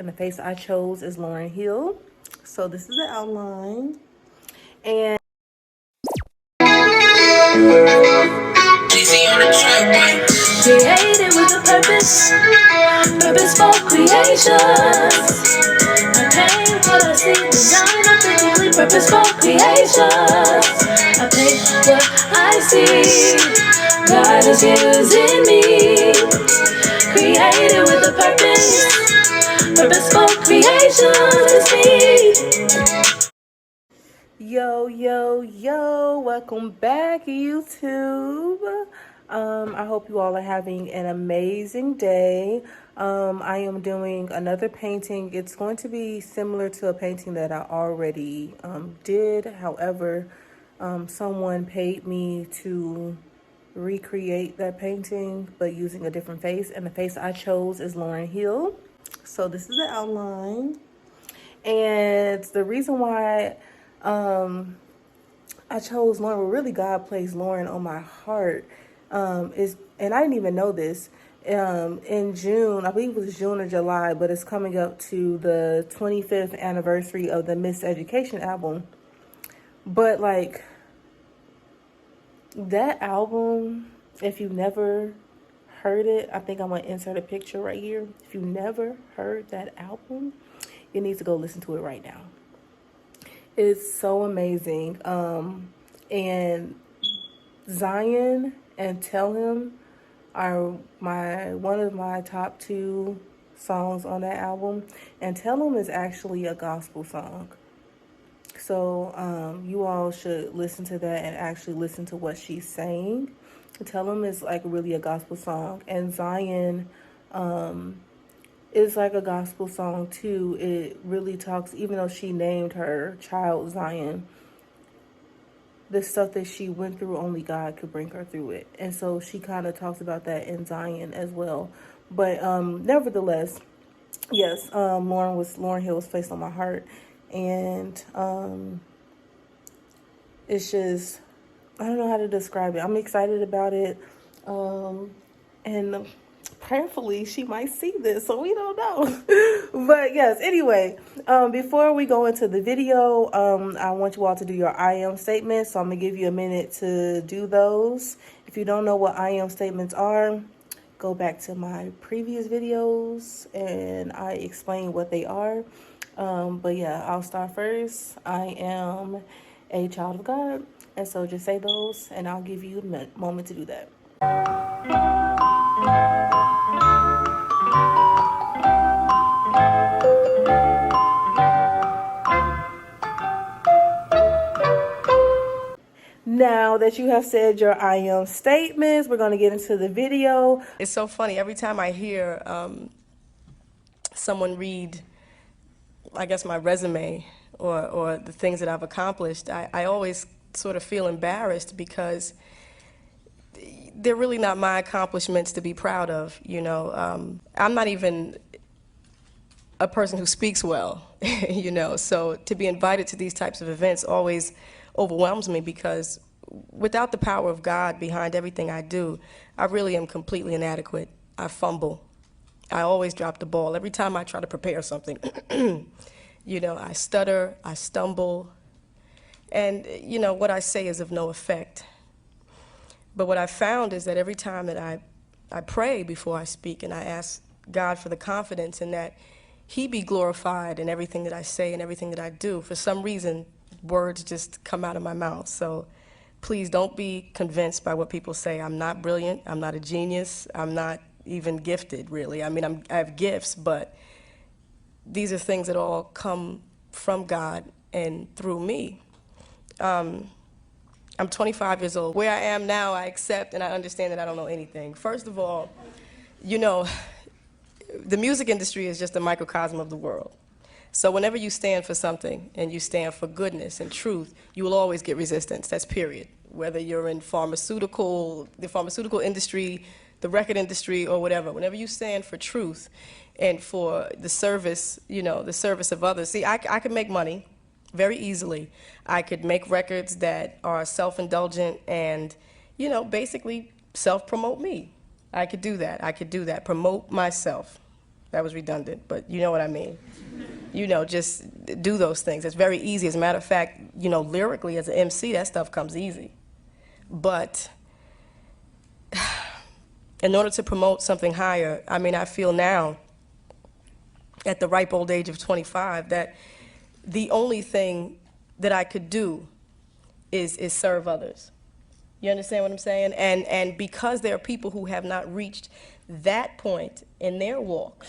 And the face I chose is Lauryn Hill. So this is the outline. And created with a purpose, purposeful creations. I paint what I see, design authentically purposeful creations. I paint what I see, God is using me. Created with a purpose, purposeful creations is me. Yo, yo, yo, welcome back, YouTube. I hope you all are having an amazing day. I am doing another painting. It's going to be similar to a painting that I already did. However, someone paid me to recreate that painting, but using a different face. And the face I chose is Lauryn Hill. So this is the outline. And the reason why I chose Lauren, well, really God placed Lauren on my heart, and I didn't even know this, in June, I believe it was June or July, but it's coming up to the 25th anniversary of the Miseducation album. But like, that album, if you've never heard it, I think I'm going to insert a picture right here. If you've never heard that album, you need to go listen to it right now. It's so amazing. And Zion and Tell Him are one of my top two songs on that album. And Tell Him is actually a gospel song. So you all should listen to that and actually listen to what she's saying. Tell Him is like really a gospel song. And Zion is like a gospel song too. It really talks, even though she named her child Zion, the stuff that she went through, only God could bring her through it. And so she kind of talks about that in Zion as well. But nevertheless, yes, Lauryn Hill was placed on my heart. And it's just, I don't know how to describe it. I'm excited about it. And prayerfully she might see this, so we don't know. But yes, anyway, before we go into the video, I want you all to do your I am statements. So I'm gonna give you a minute to do those. If you don't know what I am statements are, go back to my previous videos and I explain what they are. But yeah, I'll start first. I am a child of God, and so just say those and I'll give you a moment to do that. Now that you have said your I am statements, we're going to get into the video. It's so funny. Every time I hear someone read, I guess, my resume or the things that I've accomplished, I always sort of feel embarrassed because they're really not my accomplishments to be proud of. You know, I'm not even a person who speaks well, you know, so to be invited to these types of events always overwhelms me because without the power of God behind everything I do, I really am completely inadequate. I fumble. I always drop the ball. Every time I try to prepare something, you know, I stutter, I stumble, and, you know, what I say is of no effect. But what I found is that every time that I pray before I speak and I ask God for the confidence and that He be glorified in everything that I say and everything that I do, for some reason, words just come out of my mouth. So please don't be convinced by what people say. I'm not brilliant. I'm not a genius. I'm not even gifted, really. I mean, I have gifts, but these are things that all come from God and through me. I'm 25 years old. Where I am now, I accept and I understand that I don't know anything. First of all, you know, the music industry is just a microcosm of the world. So whenever you stand for something and you stand for goodness and truth, you will always get resistance. That's period. Whether you're in the pharmaceutical industry, the record industry, or whatever. Whenever you stand for truth and for the service, you know, the service of others. See, I could make money very easily. I could make records that are self-indulgent and, you know, basically self-promote me. I could do that. Promote myself. That was redundant, but you know what I mean. You know, just do those things. It's very easy. As a matter of fact, you know, lyrically as an MC, that stuff comes easy. But in order to promote something higher, I mean, I feel now, at the ripe old age of 25, that the only thing that I could do is serve others. You understand what I'm saying? And because there are people who have not reached that point in their walk,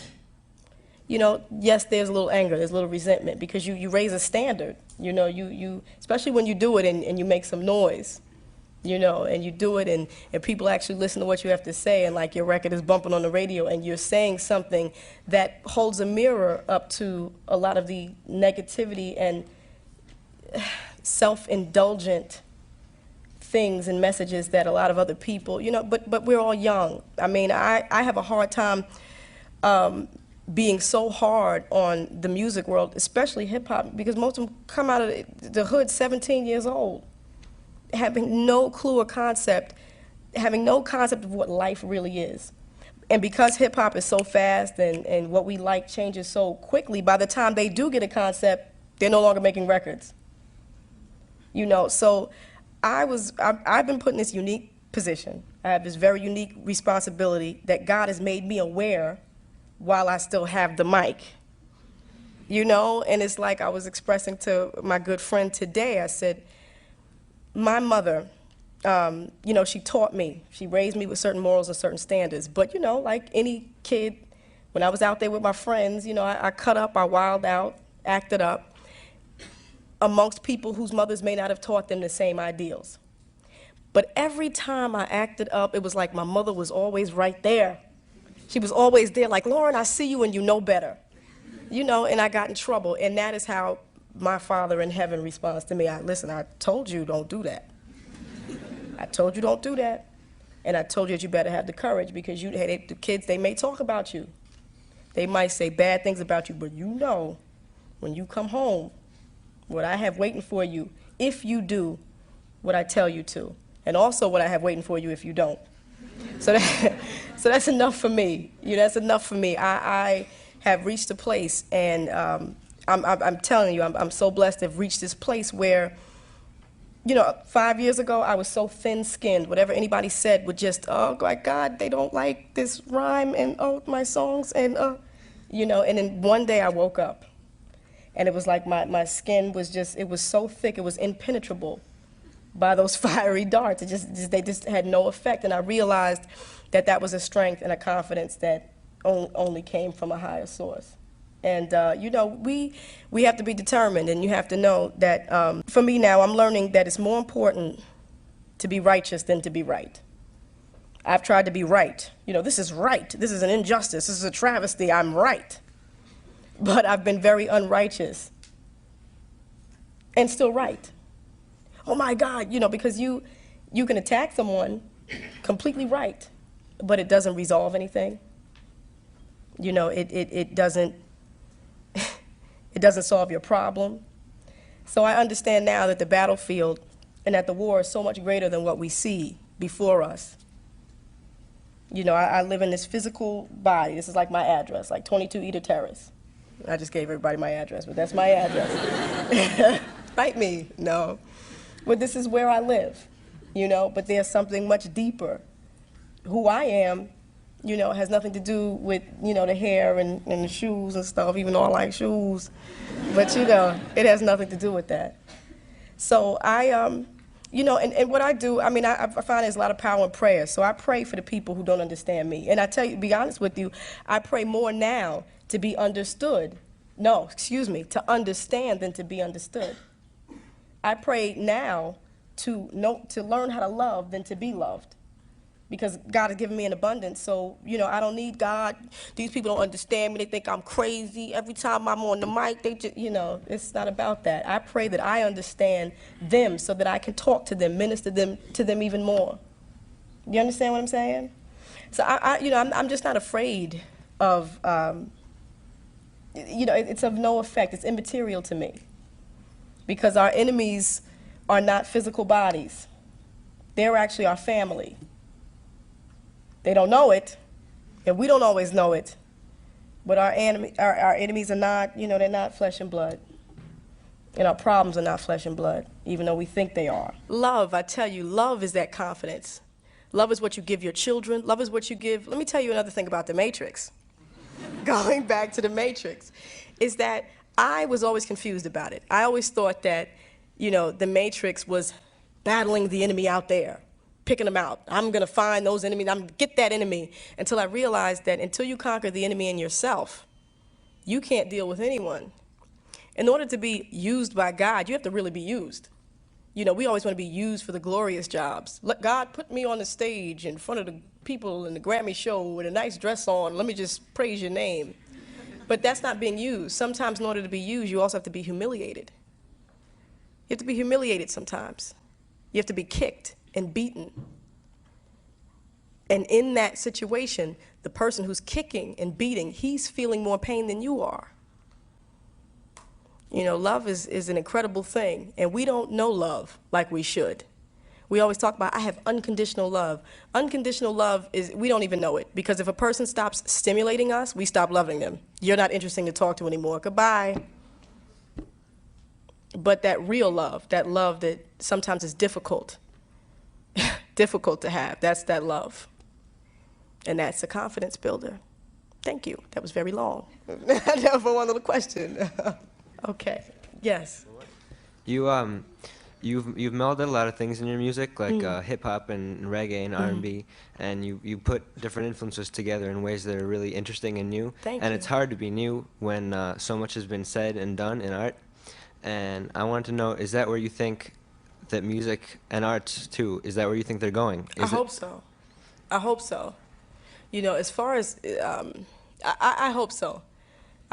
you know, yes, there's a little anger, there's a little resentment, because you raise a standard. You know, you especially when you do it and you make some noise, you know, and you do it and people actually listen to what you have to say, and like your record is bumping on the radio and you're saying something that holds a mirror up to a lot of the negativity and self-indulgent things and messages that a lot of other people, you know, but we're all young. I mean, I have a hard time being so hard on the music world, especially hip-hop, because most of them come out of the hood 17 years old, having no clue or concept, having no concept of what life really is. And because hip-hop is so fast and what we like changes so quickly, by the time they do get a concept, they're no longer making records. You know, so I've been put in this unique position. I have this very unique responsibility that God has made me aware while I still have the mic. You know, and it's like I was expressing to my good friend today, I said, my mother, you know, she taught me, she raised me with certain morals and certain standards, but you know, like any kid, when I was out there with my friends, you know, I cut up, I wilded out, acted up, amongst people whose mothers may not have taught them the same ideals. But every time I acted up, it was like my mother was always right there. She was always there, like, Lauryn, I see you and you know better. You know, and I got in trouble, and that is how my Father in heaven responds to me. Listen, I told you don't do that. I told you don't do that. And I told you that you better have the courage, because the kids, they may talk about you. They might say bad things about you, but you know, when you come home, what I have waiting for you if you do what I tell you to, and also what I have waiting for you if you don't. So that's enough for me. You know, that's enough for me. I have reached a place, and I'm telling you, I'm so blessed to have reached this place where, you know, 5 years ago, I was so thin-skinned. Whatever anybody said would just, oh, my God, they don't like this rhyme, and oh, my songs, and you know, and then one day I woke up. And it was like my skin was just, it was so thick, it was impenetrable by those fiery darts. They just had no effect. And I realized that that was a strength and a confidence that only came from a higher source. And, you know, we have to be determined, and you have to know that, for me now, I'm learning that it's more important to be righteous than to be right. I've tried to be right. You know, this is right. This is an injustice. This is a travesty. I'm right. But I've been very unrighteous and still right. Oh my God, you know, because you can attack someone completely right, but it doesn't resolve anything. You know, it doesn't solve your problem. So I understand now that the battlefield and that the war is so much greater than what we see before us. You know, I live in this physical body. This is like my address, like 22 Eder Terrace. I just gave everybody my address, but that's my address. Fight me, no. But this is where I live, you know, but there's something much deeper. Who I am, you know, has nothing to do with, you know, the hair and the shoes and stuff, even though I like shoes. But, you know, it has nothing to do with that. So you know, and what I do, I mean, I find there's a lot of power in prayer. So I pray for the people who don't understand me. And I tell you, to be honest with you, I pray more now to be understood. No, excuse me, to understand than to be understood. I pray now to learn how to love than to be loved. Because God has given me an abundance, so, you know, I don't need God. These people don't understand me. They think I'm crazy. Every time I'm on the mic, they just, you know, it's not about that. I pray that I understand them so that I can talk to them, minister to them even more. You understand what I'm saying? So, you know, I'm just not afraid of, you know, it's of no effect. It's immaterial to me. Because our enemies are not physical bodies. They're actually our family. They don't know it, and we don't always know it, But our enemies are not, they're not flesh and blood. And our problems are not flesh and blood, even though we think they are. Love, I tell you, love is that confidence. Love is what you give your children. Love is what you give. Let me tell you another thing about the Matrix. Going back to the Matrix, is that I was always confused about it. I always thought that, the Matrix was battling the enemy out there, picking them out. I'm going to find those enemies. I'm going to get that enemy. Until I realized that until you conquer the enemy in yourself, you can't deal with anyone. In order to be used by God, you have to really be used. We always want to be used for the glorious jobs. Let God put me on the stage in front of the people in the Grammy show with a nice dress on. Let me just praise your name. But that's not being used. Sometimes in order to be used, you also have to be humiliated. You have to be humiliated sometimes. You have to be kicked and beaten. And in that situation, the person who's kicking and beating, he's feeling more pain than you are. Love is an incredible thing, and we don't know love like we should. We always talk about, I have unconditional love. Unconditional love is, we don't even know it, because if a person stops stimulating us, we stop loving them. You're not interesting to talk to anymore. Goodbye. But that real love, that love that sometimes is difficult, difficult to have, that's that love. And that's a confidence builder. Thank you. That was very long. For one little question. Okay. Yes. You've melded a lot of things in your music, like hip hop and reggae and R&B, and you put different influences together in ways that are really interesting and new. Thank and you. it's hard to be new when so much has been said and done in art. And I wanted to know, is that where you think that music and arts too, is that where you think they're going? I hope so. I hope so. As far as, I hope so.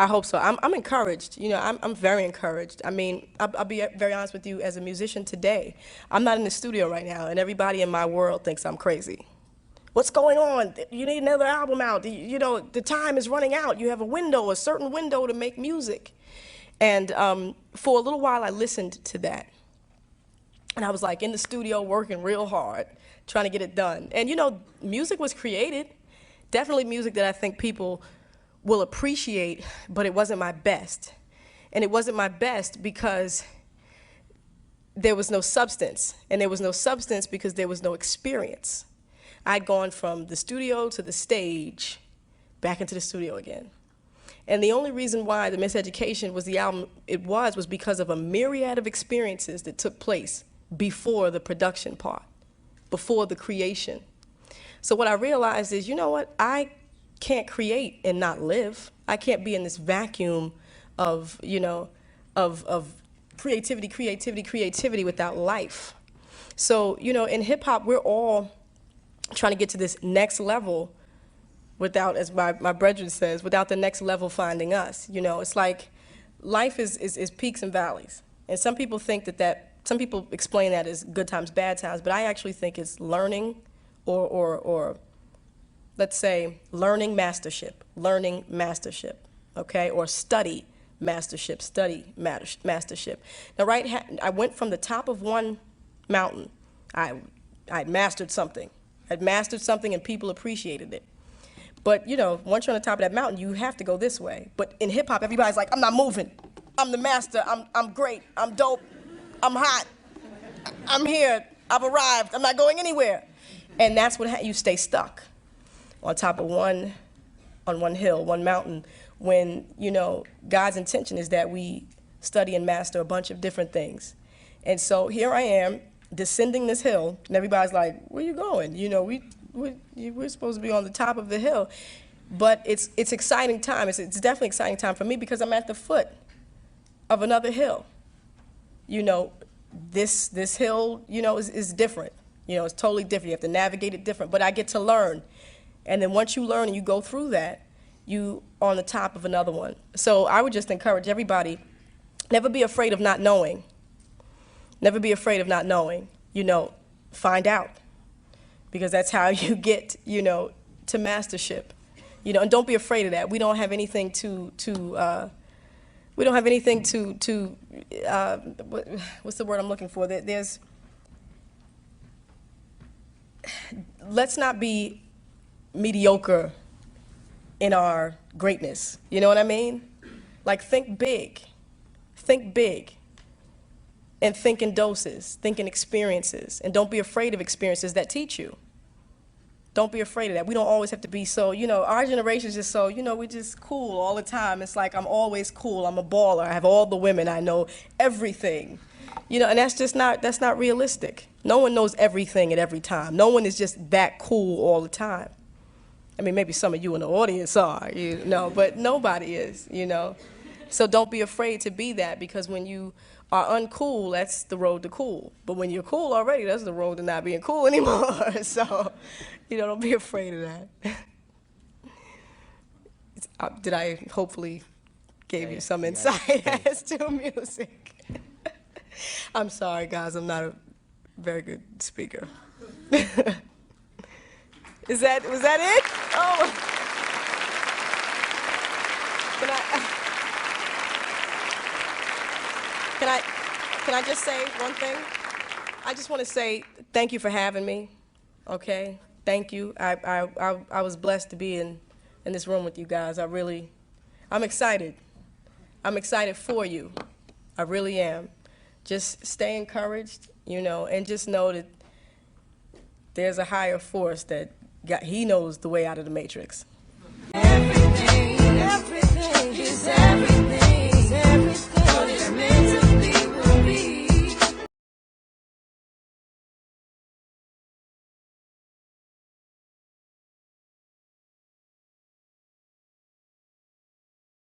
I hope so. I'm encouraged. I'm very encouraged. I mean, I'll be very honest with you. As a musician today, I'm not in the studio right now, and everybody in my world thinks I'm crazy. What's going on? You need another album out. The time is running out. You have a certain window to make music. And for a little while, I listened to that. And I was like in the studio working real hard, trying to get it done. And music was created. Definitely music that I think people will appreciate, but it wasn't my best. And it wasn't my best because there was no substance. And there was no substance because there was no experience. I'd gone from the studio to the stage, back into the studio again. And the only reason why the Miseducation was the album it was because of a myriad of experiences that took place before the production part, before the creation. So what I realized is, I can't create and not live. I can't be in this vacuum of, of creativity without life. So, in hip hop, we're all trying to get to this next level without, as my brethren says, without the next level finding us. It's like life is peaks and valleys. And some people think some people explain that as good times, bad times, but I actually think it's learning or let's say, learning mastership, okay? Or study mastership. Now, I went from the top of one mountain. I'd mastered something. I'd mastered something and people appreciated it. But, once you're on the top of that mountain, you have to go this way. But in hip hop, everybody's like, I'm not moving. I'm the master. I'm great. I'm dope. I'm hot. I'm here. I've arrived. I'm not going anywhere. And that's what you stay stuck on top of one hill, one mountain, when, God's intention is that we study and master a bunch of different things. And so here I am, descending this hill, and everybody's like, where you going? We're supposed to be on the top of the hill. But it's exciting time. It's definitely exciting time for me because I'm at the foot of another hill. This hill, is different. It's totally different. You have to navigate it different. But I get to learn. And then once you learn and you go through that, you are on the top of another one. So I would just encourage everybody, never be afraid of not knowing. Never be afraid of not knowing. Find out. Because that's how you get, to mastership. And don't be afraid of that. We don't have anything what's the word I'm looking for? Let's not be mediocre in our greatness. You know what I mean? Like, think big. Think big. And think in doses, think in experiences, and don't be afraid of experiences that teach you. Don't be afraid of that. We don't always have to be so, our generation is just so, we're just cool all the time. It's like, I'm always cool, I'm a baller, I have all the women, I know everything. And that's not realistic. No one knows everything at every time. No one is just that cool all the time. I mean, maybe some of you in the audience are, but nobody is, So don't be afraid to be that, because when you are uncool, that's the road to cool. But when you're cool already, that's the road to not being cool anymore. So, don't be afraid of that. Did I hopefully gave you some insight as to music? I'm sorry, guys, I'm not a very good speaker. Was that it? Oh. Can I just say one thing? I just want to say thank you for having me. Okay, thank you. I was blessed to be in this room with you guys. I'm excited. I'm excited for you. I really am. Just stay encouraged, and just know that there's a higher force that he knows the way out of the matrix. Everything is everything.